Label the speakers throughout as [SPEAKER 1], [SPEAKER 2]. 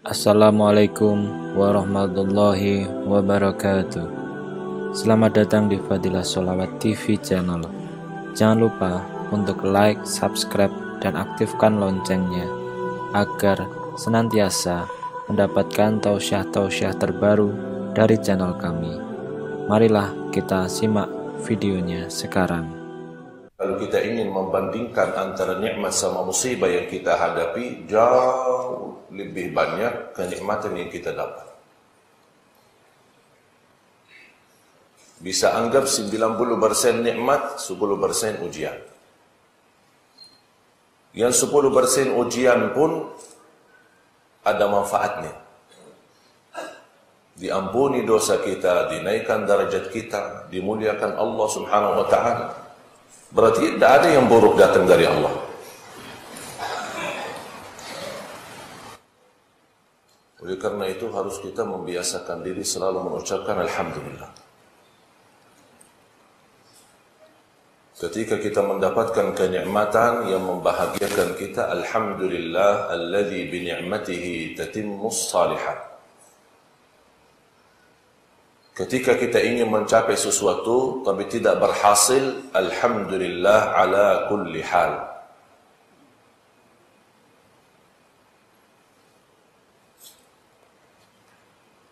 [SPEAKER 1] Assalamualaikum warahmatullahi wabarakatuh. Selamat datang di Fadilah Sholawat TV channel. Jangan lupa untuk like, subscribe, dan aktifkan loncengnya agar senantiasa mendapatkan tausiah-tausiah terbaru dari channel kami. Marilah kita simak videonya sekarang.
[SPEAKER 2] Kalau kita ingin membandingkan antara nikmat sama musibah yang kita hadapi, jauh lebih banyak kenikmatan yang kita dapat. Bisa anggap 90% nikmat, 10% ujian. Yang 10% ujian pun ada manfaatnya. Diampuni dosa kita, dinaikkan derajat kita, dimuliakan Allah Subhanahu wa ta'ala. Berarti tidak ada yang buruk datang dari Allah. Oleh karena itu harus kita membiasakan diri selalu mengucapkan Alhamdulillah. Ketika kita mendapatkan kenikmatan yang membahagiakan kita, Alhamdulillah alladzi bi ni'matihi tatimmus shalihat. Ketika kita ingin mencapai sesuatu tapi tidak berhasil, Alhamdulillah ala kulli hal.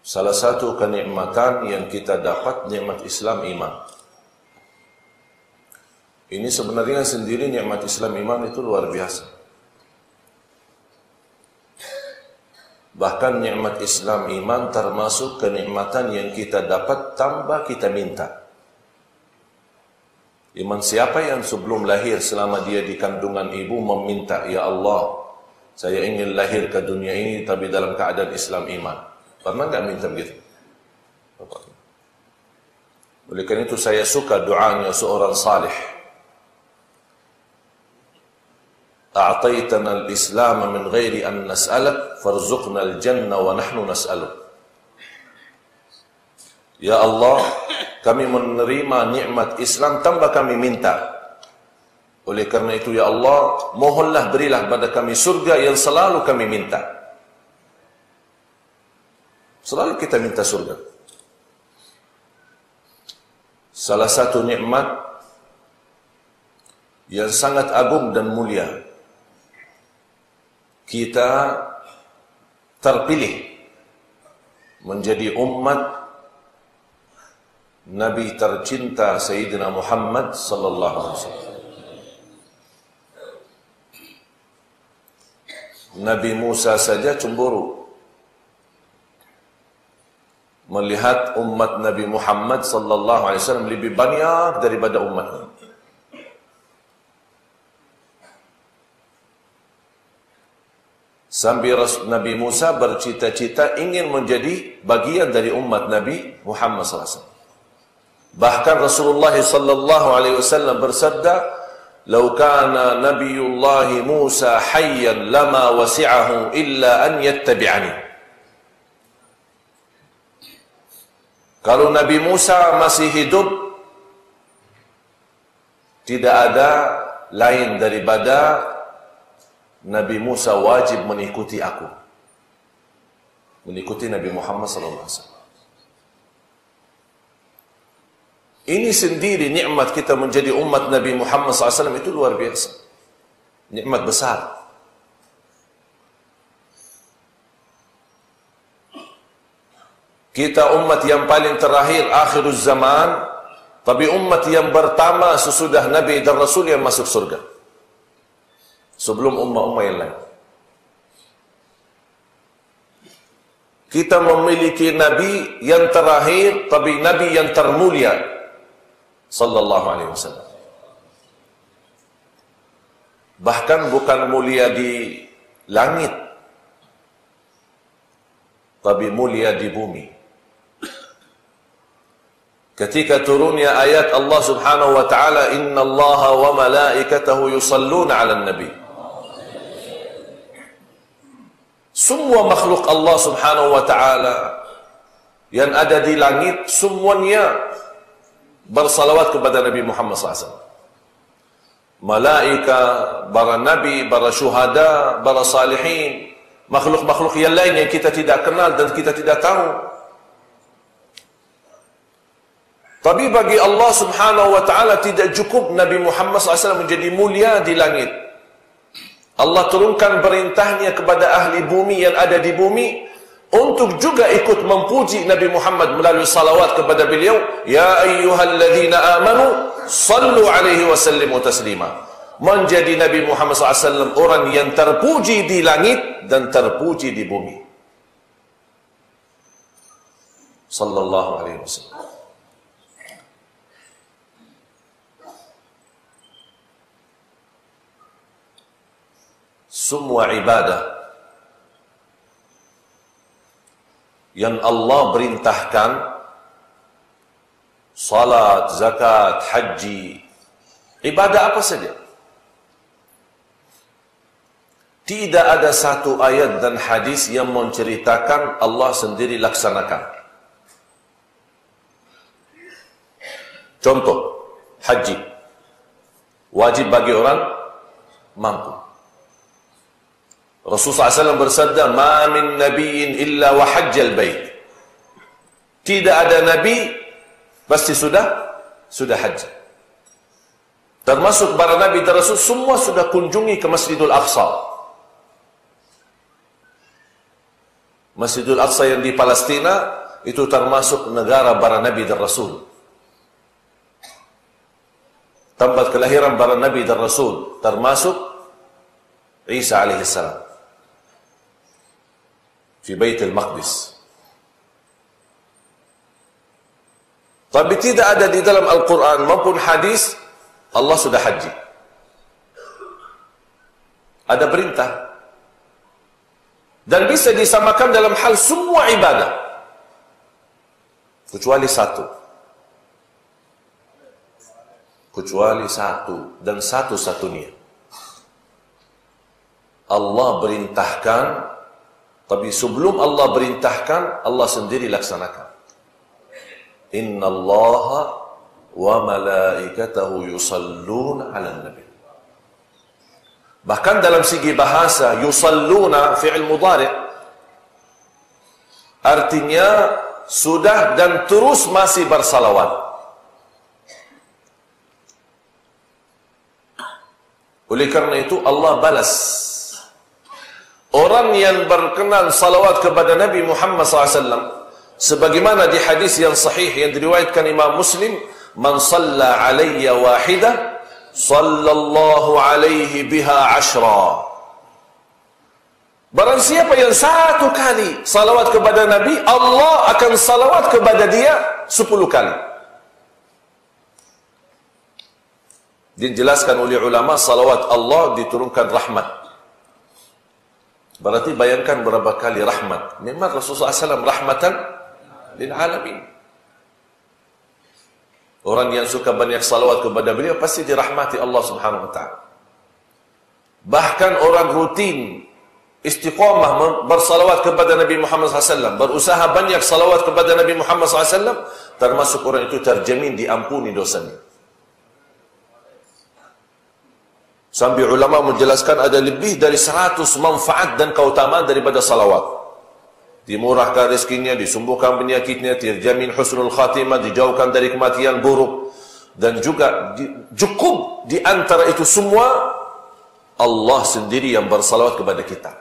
[SPEAKER 2] Salah satu kenikmatan yang kita dapat, nikmat Islam iman. Ini sebenarnya sendiri nikmat Islam iman itu luar biasa. Bahkan nikmat Islam iman termasuk kenikmatan yang kita dapat tanpa kita minta. Iman siapa yang sebelum lahir selama dia di kandungan ibu meminta, Ya Allah, saya ingin lahir ke dunia ini tapi dalam keadaan Islam iman. Pernah nggak minta begitu? Oleh karena itu saya suka doanya seorang salih. A'taytana al-Islam min ghairi an nas'alak farzuqna al-jannah wa nahnu nas'aluk. Ya Allah, kami menerima nikmat Islam tanpa kami minta. Oleh karena itu ya Allah, mohonlah berilah pada kami surga yang selalu kami minta. Selalu kita minta surga. Salah satu nikmat yang sangat agung dan mulia, kita terpilih menjadi umat Nabi tercinta Sayyidina Muhammad sallallahu alaihi wasallam. Nabi Musa saja cemburu melihat umat Nabi Muhammad sallallahu alaihi wasallam lebih banyak daripada umatnya. Sampai Nabi Musa bercita-cita ingin menjadi bagian dari umat Nabi Muhammad SAW. Bahkan Rasulullah SAW bersabda, "Lau kana Nabiyullah Musa hayyan lama wasi'ahu illa an yattabi'ani." Kalau Nabi Musa masih hidup, tidak ada lain daripada Nabi Musa wajib mengikuti aku, mengikuti Nabi Muhammad SAW. Ini sendiri nikmat kita menjadi umat Nabi Muhammad SAW itu luar biasa, nikmat besar. Kita umat yang paling terakhir, akhirul zaman, tapi umat yang pertama sesudah Nabi dan Rasul yang masuk surga sebelum umat-umat yang lain. Kita memiliki Nabi yang terakhir, tapi Nabi yang termulia, sallallahu alaihi wasallam. Bahkan bukan mulia di langit, tapi mulia di bumi. Ketika turunnya ayat Allah Subhanahu wa ta'ala, "Inna Allaha wa malaikatahu yusalluna 'alan nabi." Semua makhluk Allah Subhanahu wa ta'ala yang ada di langit semuanya bersalawat kepada Nabi Muhammad SAW. Malaika, para nabi, para syuhada, para salihin, makhluk-makhluk yang lain yang kita tidak kenal dan kita tidak tahu. Tapi bagi Allah Subhanahu wa ta'ala tidak cukup Nabi Muhammad SAW menjadi mulia di langit. Allah turunkan perintahnya kepada ahli bumi yang ada di bumi untuk juga ikut memuji Nabi Muhammad melalui salawat kepada beliau. Ya ayyuhalladzina amanu sallu alaihi wa sallimu taslima. Menjadi Nabi Muhammad SAW orang yang terpuji di langit dan terpuji di bumi. Sallallahu alaihi wasallam. Semua ibadah yang Allah perintahkan, salat, zakat, haji, ibadah apa saja, tidak ada satu ayat dan hadis yang menceritakan Allah sendiri laksanakan. Contoh, haji wajib bagi orang mampu. Rasulullah SAW bersabda, "Ma min nabiyyin illa wa hajjal bait." Tidak ada nabi pasti sudah haji. Termasuk para nabi dan rasul semua sudah kunjungi ke Masjidul Aqsa. Masjidul Aqsa yang di Palestina itu termasuk negara para nabi dan rasul. Tempat kelahiran para nabi dan rasul, termasuk Isa alaihissalam di Baitul Maqdis. Tapi tidak ada di dalam Al-Quran maupun hadis Allah sudah haji. Ada perintah. Dan bisa disamakan dalam hal semua ibadah. Kecuali satu. Kecuali satu dan satu-satunya. Allah perintahkan, tapi sebelum Allah perintahkan, Allah sendiri laksanakan. Inna Allaha wa malaikatahu yusalluna ala nabi. Bahkan dalam segi bahasa, yusalluna fi'il mudhari', artinya sudah dan terus masih bersalawat. Oleh karena itu Allah balas orang yang berkenan salawat kepada Nabi Muhammad SAW, sebagaimana di hadis yang sahih yang diriwayatkan Imam Muslim, "Man shalla alayya wahidah, sallallahu alaihi biha ashra." Barang siapa yang satu kali salawat kepada Nabi, Allah akan salawat kepada dia 10 kali. Dijelaskan oleh ulama, salawat Allah diturunkan rahmat. Berarti bayangkan berapa kali rahmat. Memang Rasulullah SAW rahmatan lil alamin. Orang yang suka banyak salawat kepada beliau pasti dirahmati Allah Subhanahu wa ta'ala. Bahkan orang rutin istiqamah bersalawat kepada Nabi Muhammad SAW, berusaha banyak salawat kepada Nabi Muhammad SAW, termasuk orang itu terjamin diampuni dosanya. Sampai ulama menjelaskan ada lebih dari 100 manfaat dan keutamaan daripada salawat. Dimurahkan rezekinya, disembuhkan penyakitnya, terjamin husnul khatimah, dijauhkan dari kematian buruk. Dan juga cukup di antara itu semua, Allah sendiri yang bersalawat kepada kita.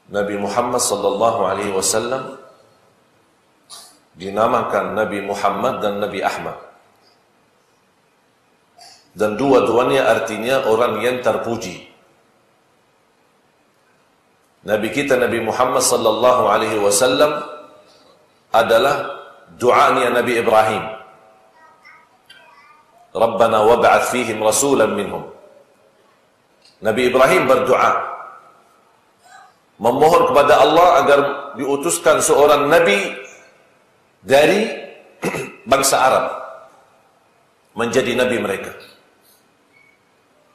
[SPEAKER 2] Nabi Muhammad sallallahu alaihi wasallam dinamakan Nabi Muhammad dan Nabi Ahmad. Dan dua-duanya artinya orang yang terpuji. Nabi kita Nabi Muhammad sallallahu alaihi wasallam adalah doanya Nabi Ibrahim. Rabbana wab'ath fihim rasulan minhum. Nabi Ibrahim berdoa memohon kepada Allah agar diutuskan seorang nabi dari bangsa Arab menjadi nabi mereka.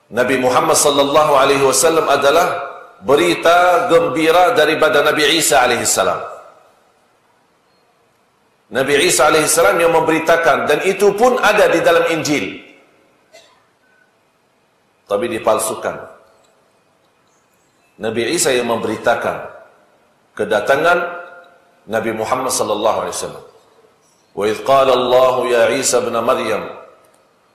[SPEAKER 2] Nabi Muhammad sallallahu alaihi wasallam adalah berita gembira daripada Nabi Isa alaihi salam. Nabi Isa alaihi salam yang memberitakan, dan itu pun ada di dalam Injil. tapi dipalsukan. Nabi Isa yang memberitakan kedatangan Nabi Muhammad sallallahu alaihi wasallam. Wa idh qala Allah ya Isa ibn Maryam,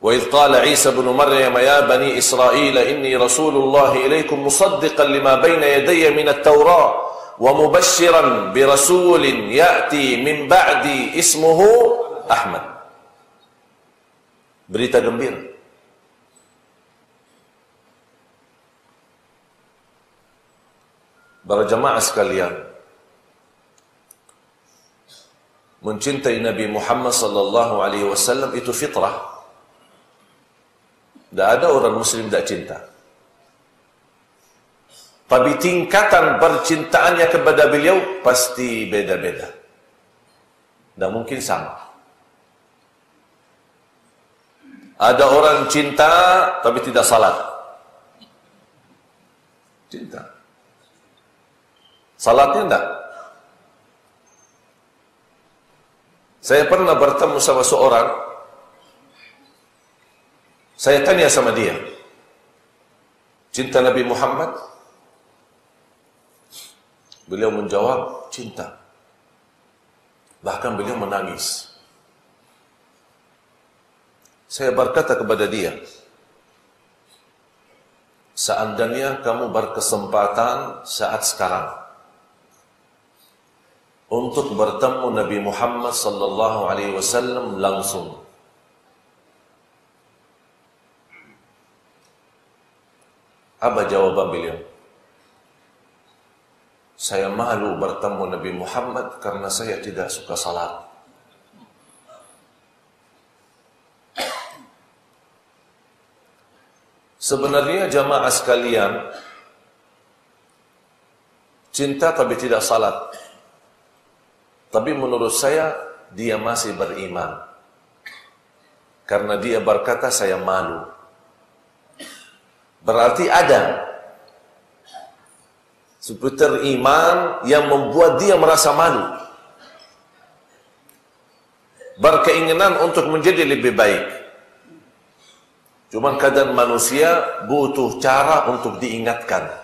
[SPEAKER 2] wa idh qala Isa ibn Maryam ya bani Israil inni rasulullah ilaikum musaddiqan lima bayna yadayya min at-Taurah wa mubashiran bi rasulin ya'ti min ba'di ismuhu Ahmad. Berita gembira. Para jamaah sekalian, mencintai Nabi Muhammad sallallahu alaihi wasallam itu fitrah. Tidak ada orang muslim tidak cinta. Tapi tingkatan percintaannya kepada beliau pasti beda-beda. Tidak mungkin sama. Ada orang cinta tapi tidak salat. Cinta. Salatnya tidak. Saya pernah bertemu sama seorang. Saya tanya sama dia, cinta Nabi Muhammad? Beliau menjawab, cinta. Bahkan beliau menangis. Saya berkata kepada dia, seandainya kamu berkesempatan saat sekarang untuk bertemu Nabi Muhammad sallallahu alaihi wasallam langsung, apa jawaban beliau? Saya malu bertemu Nabi Muhammad karena saya tidak suka salat. Sebenarnya jamaah sekalian, cinta tapi tidak salat. Tapi menurut saya, dia masih beriman. Karena dia berkata, saya malu. Berarti ada seputar iman yang membuat dia merasa malu. Berkeinginan untuk menjadi lebih baik. Cuma kadang manusia butuh cara untuk diingatkan.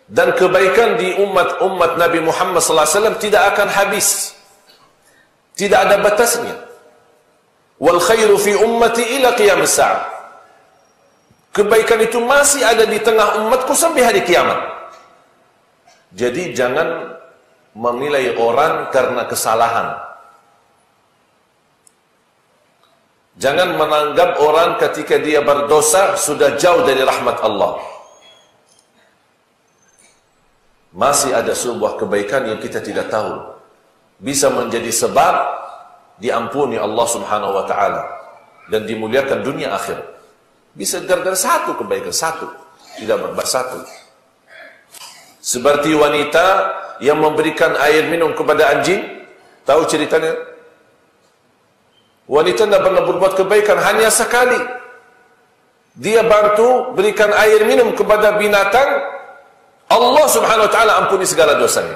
[SPEAKER 2] Dan kebaikan di umat Nabi Muhammad SAW tidak akan habis. Tidak ada batasnya. Wal khairu fi ummati ila qiyam as-sa'ah. Kebaikan itu masih ada di tengah umatku sampai hari kiamat. Jadi jangan menilai orang karena kesalahan. Jangan menanggap orang ketika dia berdosa sudah jauh dari rahmat Allah. Masih ada sebuah kebaikan yang kita tidak tahu. Bisa menjadi sebab diampuni Allah subhanahu wa ta'ala. Dan dimuliakan dunia akhir. Bisa gara-gara satu kebaikan, satu. Tidak berbuat satu. Seperti wanita yang memberikan air minum kepada anjing. Tahu ceritanya? Wanita tidak pernah berbuat kebaikan, hanya sekali. Dia bantu berikan air minum kepada binatang. Allah subhanahu wa ta'ala ampuni segala dosanya.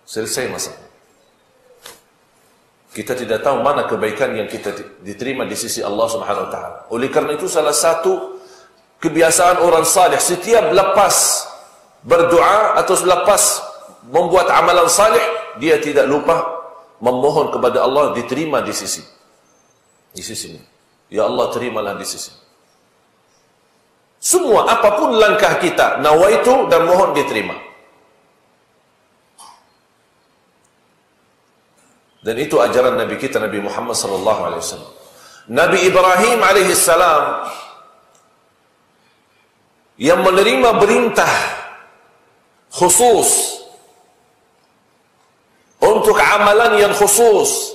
[SPEAKER 2] Selesai masalah. Kita tidak tahu mana kebaikan yang kita diterima di sisi Allah subhanahu wa ta'ala. Oleh karena itu salah satu kebiasaan orang salih, setiap lepas berdoa atau lepas membuat amalan salih, dia tidak lupa memohon kepada Allah diterima di sisinya. Ya Allah, terimalah di sisi. Semua apapun langkah kita, nawaitu dan mohon diterima. Dan itu ajaran Nabi kita, Nabi Muhammad sallallahu alaihi wasallam. Nabi Ibrahim alaihi salam yang menerima perintah khusus untuk amalan yang khusus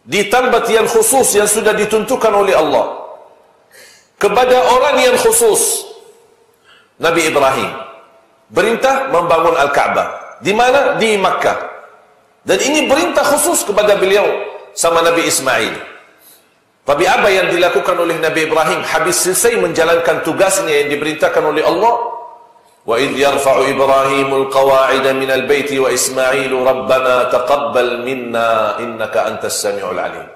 [SPEAKER 2] di tempat yang khusus yang sudah ditentukan oleh Allah. Kepada orang yang khusus, Nabi Ibrahim perintah membangun Al-Ka'bah. Di mana? Di Makkah. Dan ini perintah khusus kepada beliau sama Nabi Ismail. Tapi apa yang dilakukan oleh Nabi Ibrahim habis selesai menjalankan tugasnya yang diperintahkan oleh Allah? Wa idh yarfa'u Ibrahimul qawa'ida minal baiti wa Ismailu rabbana taqabbal minna innaka antas sami'ul alim.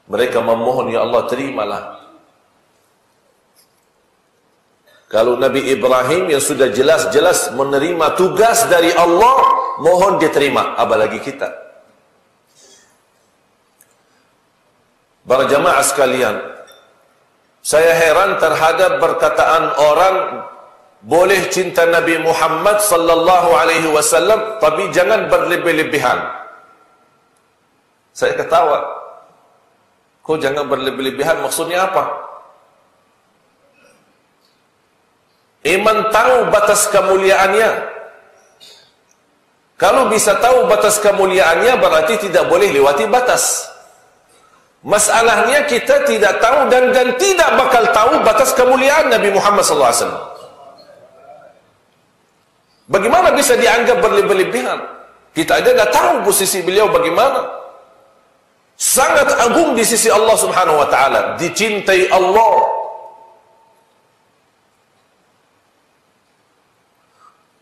[SPEAKER 2] Mereka memohon, ya Allah, terimalah Kalau Nabi Ibrahim yang sudah jelas-jelas menerima tugas dari Allah, mohon dia terima, apalagi kita. Para jamaah sekalian, saya heran terhadap perkataan orang boleh cinta Nabi Muhammad sallallahu alaihi wasallam tapi jangan berlebih-lebihan. Saya ketawa. Kok jangan berlebih-lebihan, maksudnya apa? Iman tahu batas kemuliaannya. Kalau bisa tahu batas kemuliaannya berarti tidak boleh lewati batas. Masalahnya kita tidak tahu dan tidak bakal tahu batas kemuliaan Nabi Muhammad SAW. Bagaimana bisa dianggap berlebih-lebihan? Kita aja tidak tahu posisi beliau bagaimana. Sangat agung di sisi Allah Subhanahu wa taala, dicintai Allah.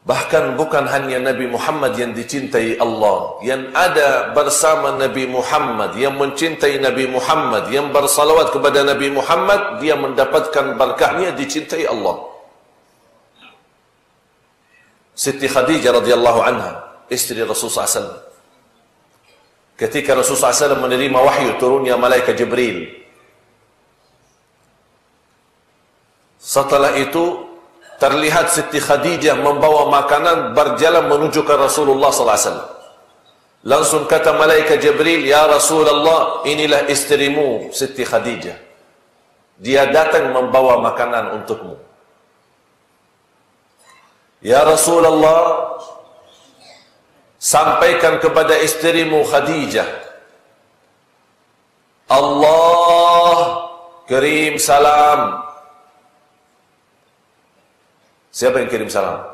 [SPEAKER 2] Bahkan bukan hanya Nabi Muhammad yang dicintai Allah, yang ada bersama Nabi Muhammad, yang mencintai Nabi Muhammad, yang bersalawat kepada Nabi Muhammad, dia mendapatkan berkahnya dicintai Allah. Siti Khadijah radhiyallahu anha, istri Rasulullah SAW. Ketika Rasulullah SAW menerima wahyu turunnya malaikat Jibril, setelah itu terlihat Siti Khadijah membawa makanan berjalan menuju ke Rasulullah SAW. Langsung kata malaikat Jibril, "Ya Rasulullah, inilah istrimu Siti Khadijah. Dia datang membawa makanan untukmu." "Ya Rasulullah, sampaikan kepada istrimu Khadijah, Allah kirim salam." Siapa yang kirim salam?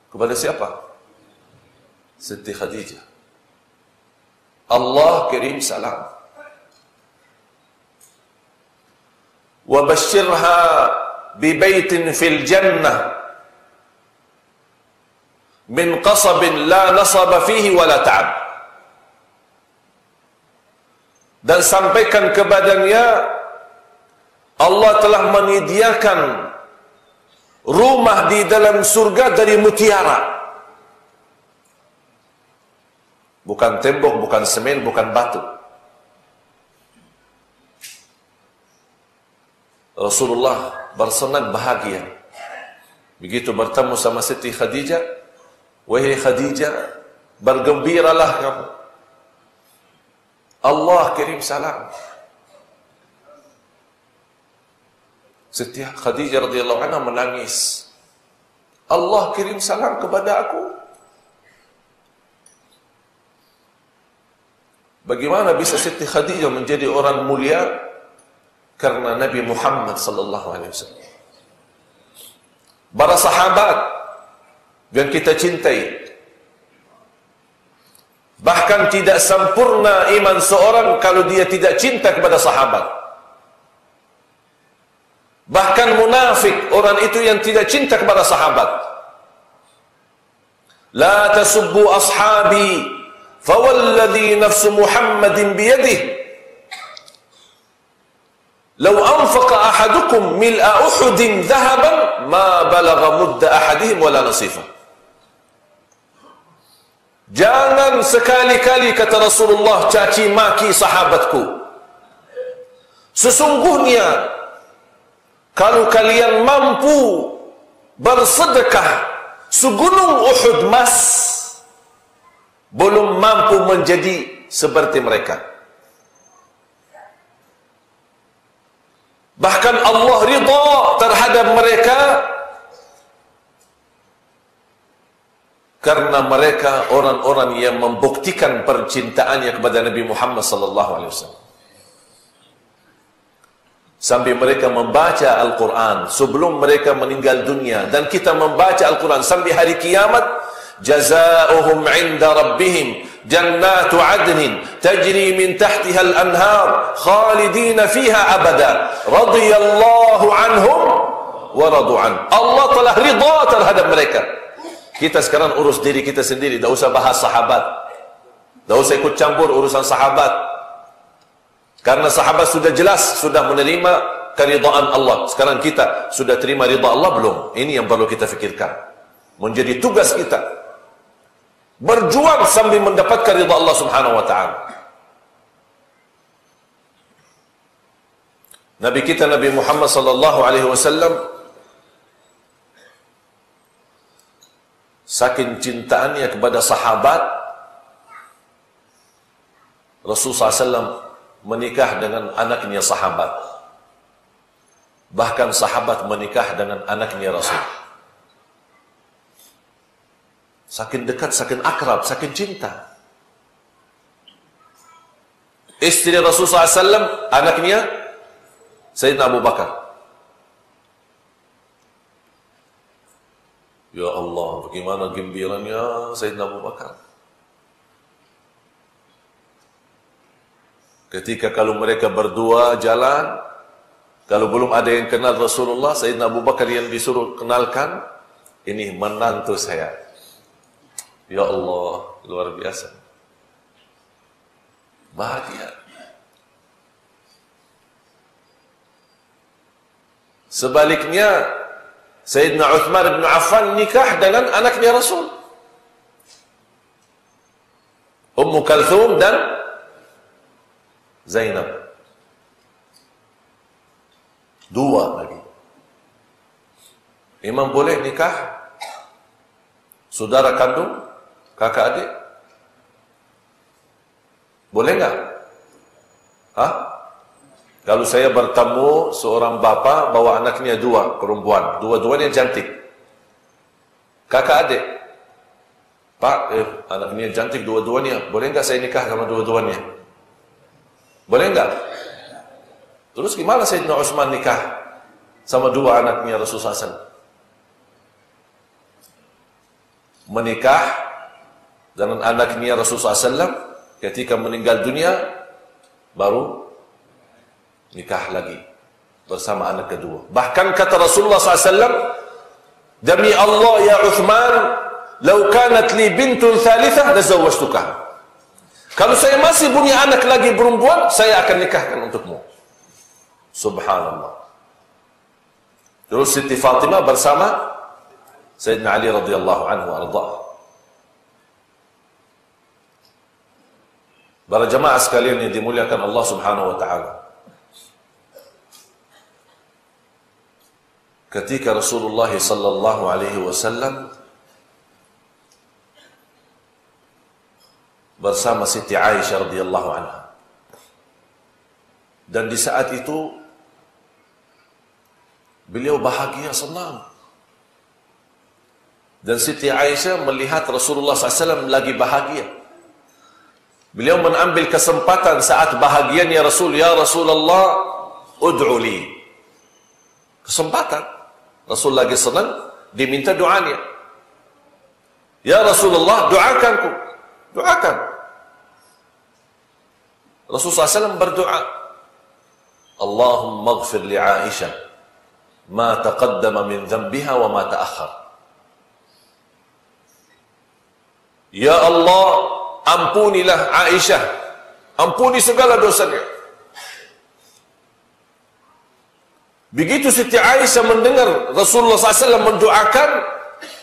[SPEAKER 2] Kepada siapa? Siti Khadijah. Allah kirim salam. Wa basyirha bi baitin fil jannah min qasabin la nasaba fihi wa la ta'ab. Dan sampaikan kepadanya, Allah telah menyediakan rumah di dalam surga dari mutiara. Bukan tembok, bukan semen, bukan batu. Rasulullah bersenang bahagia. Begitu bertemu sama Siti Khadijah, "Wahai Khadijah, bergembiralah kamu. Allah kirim salam." Siti Khadijah radhiyallahu anha menangis. Allah kirim salam kepada aku. Bagaimana bisa Siti Khadijah menjadi orang mulia? Karena Nabi Muhammad sallallahu alaihi wasallam. Para sahabat yang kita cintai. Bahkan tidak sempurna iman seorang kalau dia tidak cinta kepada sahabat. Bahkan munafik, orang itu yang tidak cinta kepada sahabat. La tasubbu ashabi, fawalladhi nafsu Muhammadin biyadih, law anfaqa ahadukum mil'a Uhudin dhahaban, ma balagha mudda ahadihim wala nasifa. Jangan sekali-kali, kata Rasulullah, caci maki sahabatku. Sesungguhnya kalau kalian mampu bersedekah segunung Uhud emas, belum mampu menjadi seperti mereka. Bahkan Allah ridha terhadap mereka karena mereka orang-orang yang membuktikan percintaannya kepada Nabi Muhammad SAW. Sampai mereka membaca Al-Quran sebelum mereka meninggal dunia. Dan kita membaca Al-Quran sampai hari kiamat. Jazaohum inda rabbihim jannatu adnin tajri min tahtiha al-anhar khalidina fiha abada radiyallahu anhum wa radu'an. Allah telah ridha terhadap mereka. Kita sekarang urus diri kita sendiri. Tak usah bahas sahabat, tak usah ikut campur urusan sahabat. Karena sahabat sudah jelas, sudah menerima keridhaan Allah. Sekarang kita sudah terima ridha Allah belum? Ini yang perlu kita fikirkan. Menjadi tugas kita berjuang sambil mendapatkan ridha Allah Subhanahu wa taala. Nabi kita Nabi Muhammad sallallahu alaihi wasallam saking cintaannya kepada sahabat, Rasulullah SAW menikah dengan anaknya sahabat. Bahkan sahabat menikah dengan anaknya Rasul. Saking dekat, saking akrab, saking cinta. Istri Rasulullah SAW, anaknya Sayyidina Abu Bakar. Ya Allah, bagaimana gembiranya Sayyidina Abu Bakar. Ketika kalau mereka berdua jalan, kalau belum ada yang kenal Rasulullah, Sayyidina Abu Bakar yang disuruh kenalkan, ini menantu saya. Ya Allah, luar biasa. Bahagia. Sebaliknya, Sayyidina Uthman bin Affan nikah dengan anaknya Rasul, Ummu Kalthum dan Zainab. Dua lagi. Imam boleh nikah saudara kandung, kakak adik? Boleh enggak? Hah? Kalau saya bertemu seorang bapa bawa anaknya dua perempuan, dua-duanya cantik, kakak adik, Pak, anaknya cantik dua-duanya, boleh enggak saya nikah sama dua-duanya? Boleh enggak? Terus gimana Sayyidina Utsman nikah sama dua anaknya Rasulullah SAW? Menikah dengan anaknya Rasulullah SAW ketika meninggal dunia, baru nikah lagi bersama anak kedua. Bahkan kata Rasulullah SAW, demi Allah ya Uthman, lau kanat li bintun thalithah lazawwajtuka. Kalau saya masih punya anak lagi perempuan, saya akan nikahkan untukmu. Subhanallah. Terus Siti Fatimah bersama Sayyidina Ali radhiyallahu anhu arda. Para jemaah sekalian yang dimuliakan Allah Subhanahu wa taala. Ketika Rasulullah sallallahu alaihi wasallam bersama Siti Aisyah radhiyallahu anha, dan di saat itu beliau bahagia, senang. Dan Siti Aisyah melihat Rasulullah SAW lagi bahagia. Beliau mengambil kesempatan saat bahagianya Rasul, ya Rasulullah, ud'u li. Kesempatan. Rasul lagi senang, diminta doanya. Ya Rasulullah, doakanku. Doakan. Rasulullah SAW berdoa, Allahumma ighfir li Aisyah ma taqaddama min dhanbiha wa ma ta'akhkhar. Ya Allah, ampunilah Aisyah, ampuni segala dosanya. Begitu Siti Aisyah mendengar Rasulullah SAW mendoakan,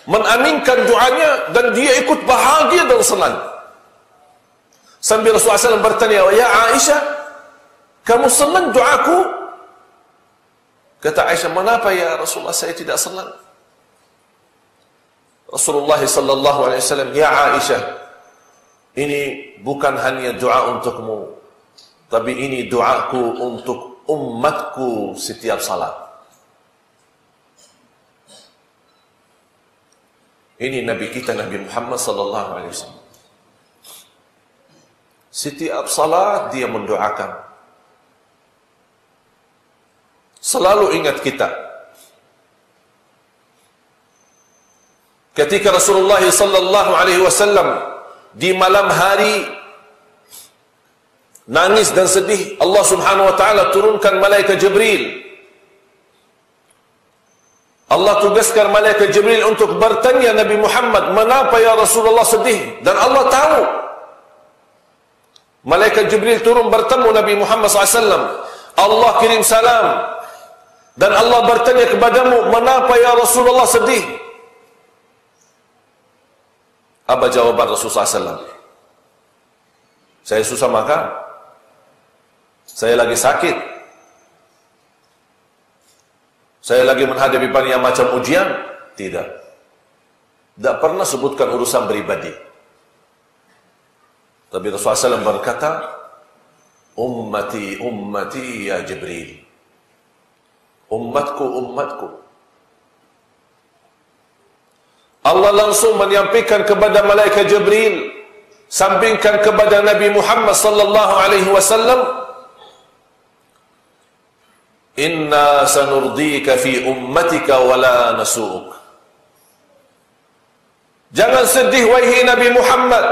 [SPEAKER 2] menaminkan doanya, dan dia ikut bahagia dan senang. Sambil Rasulullah SAW bertanya, ya Aisyah, kamu senang doaku? Kata Aisyah, mengapa ya Rasulullah saya tidak senang? Rasulullah SAW, ya Aisyah, ini bukan hanya doa untukmu, tapi ini doaku untuk umatku setiap salat. Ini Nabi kita Nabi Muhammad SAW. Setiap salat dia mendoakan. Selalu ingat kita. Ketika Rasulullah SAW di malam hari nangis dan sedih, Allah Subhanahu wa taala turunkan malaikat Jibril. Allah tugaskan malaikat Jibril untuk bertanya Nabi Muhammad, "Mengapa ya Rasulullah sedih?" Dan Allah tahu. Malaikat Jibril turun bertemu Nabi Muhammad SAW. Allah kirim salam, Dan Allah bertanya kepadamu, "Mengapa ya Rasulullah sedih?" Apa jawaban Rasulullah SAW? "Saya susah makan. Saya lagi sakit. Saya lagi menghadapi banyak macam ujian." Tidak. Tidak pernah sebutkan urusan pribadi. Tapi Rasulullah SAW berkata, "Ummati, ummati ya Jibril." Umatku, umatku. Allah langsung menyampaikan kepada malaikat Jibril, sampaikan kepada Nabi Muhammad sallallahu alaihi wasallam, "Inna sanurdika fi ummatika wa la nasu'uk." Jangan sedih wahai Nabi Muhammad.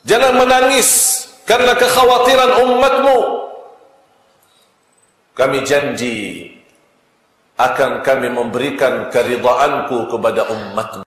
[SPEAKER 2] Jangan menangis karena kekhawatiran umatmu. Kami janji akan kami memberikan keridhaanku kepada umatmu.